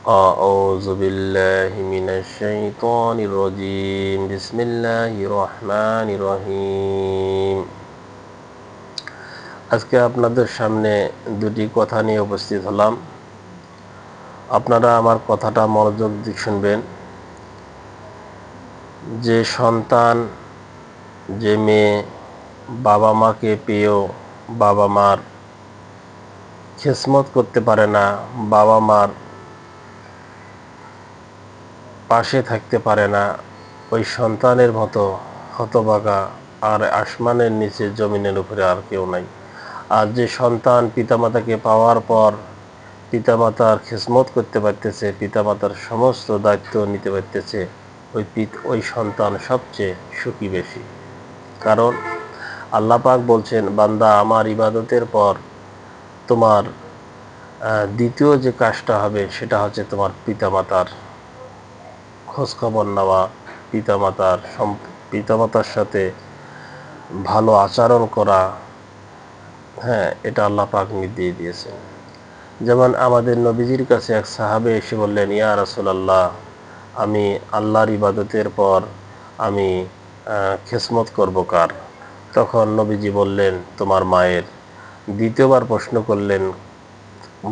أعوذ بالله من الشيطان الرجيم بسم الله الرحمن الرحيم আজকে আপনাদের সামনে দুটি কথা নিয়ে উপস্থিত হলাম। আপনারা আমার কথাটা মনোযোগ দিয়ে শুনবেন। যে সন্তান, যে মেয়ে বাবা মাকে পেয়েও বাবা মার খেদমত করতে পারে না, বাবা মার পাশে থাকতে পারে না, ওই সন্তানের মতো হতভাগা আর আসমানের নিচে জমিনের উপরে আর কেউ নাই। আর যে সন্তান পিতামাতাকে পাওয়ার পর পিতামাতার খেদমত করতে পারতেছে, পিতামাতার সমস্ত দায়িত্ব নিতে পারতেছে, ওই সন্তান সবচেয়ে সুখী বেশি। কারণ আল্লাহ পাক বলছেন, বান্দা আমার ইবাদতের পর তোমার দ্বিতীয় যে কাজটা হবে সেটা হচ্ছে তোমার পিতামাতার খোঁজখবর নেওয়া, পিতামাতার সাথে ভালো আচরণ করা। হ্যাঁ, এটা আল্লাহ পাক নির্দেশ দিয়েছেন। যেমন আমাদের নবীজির কাছে এক সাহাবে এসে বললেন, ইয়া রাসূলুল্লাহ, আমি আল্লাহর ইবাদতের পর আমি খেদমত করব কার? তখন নবীজি বললেন, তোমার মায়ের। দ্বিতীয়বার প্রশ্ন করলেন,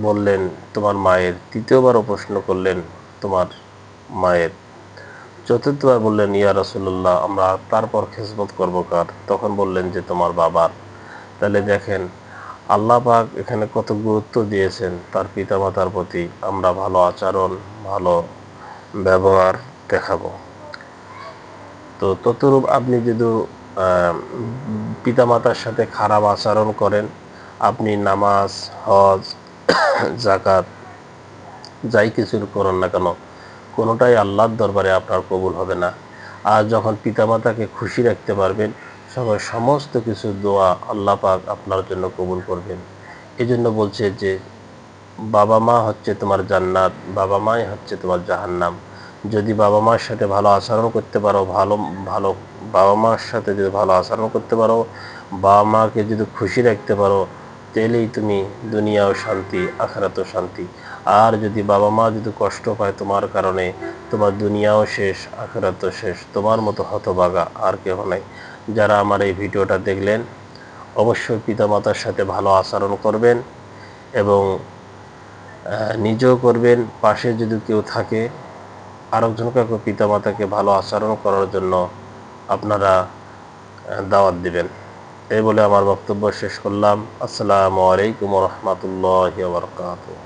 বললেন তোমার মায়ের। তৃতীয়বারও প্রশ্ন করলেন, তোমার মায়ের। চতুর্থবার বললেন, ইয়া রাসূলুল্লাহ, আমরা তারপর খেদমত করব কার? তখন বললেন যে তোমার বাবার। তাহলে দেখেন আল্লাহ পাক এখানে কত গুরুত্ব দিয়েছেন তার পিতামাতার প্রতি। আমরা ভালো আচরণ, ভালো ব্যবহার দেখাবো। তো ততরূপ আপনি যদি পিতামাতার সাথে খারাপ আচরণ করেন, আপনি নামাজ, হজ, যাকাত যাই কিছু করেন না কেন, কোনোটাই আল্লাহর দরবারে আপনার কবুল হবে না। আর যখন পিতামাতাকে খুশি রাখতে পারবেন, সমস্ত কিছু দোয়া আল্লাহ পাক আপনার জন্য কবুল করবেন। এই জন্য বলছে যে বাবা মা হচ্ছে তোমার জান্নাত, বাবা মাই হচ্ছে তোমার জাহান্নাম। যদি বাবা মার সাথে ভালো আচরণ করতে পারো, বাবা মার সাথে যদি ভালো আচরণ করতে পারো, বাবা মাকে যদি খুশি রাখতে পারো, তাহলেই তুমি দুনিয়াও শান্তি, আখিরাতেও শান্তি। আর যদি বাবা মা যদি কষ্ট পায় তোমার কারণে, তোমার দুনিয়াও শেষ, আখিরাতও শেষ। তোমার মতো হতভাগা আর কেউ নাই। যারা আমার এই ভিডিওটা দেখলেন, অবশ্যই পিতামাতার সাথে ভালো আচরণ করবেন এবং নিজেও করবেন। পাশে যদি কেউ থাকে, আরেকজনকে পিতামাতাকে ভালো আচরণ করার জন্য আপনারা দাওয়াত দিবেন। এই বলে আমার বক্তব্য শেষ করলাম। আসসালামু আলাইকুম ওয়া রাহমাতুল্লাহি ওয়া বারাকাতুহু।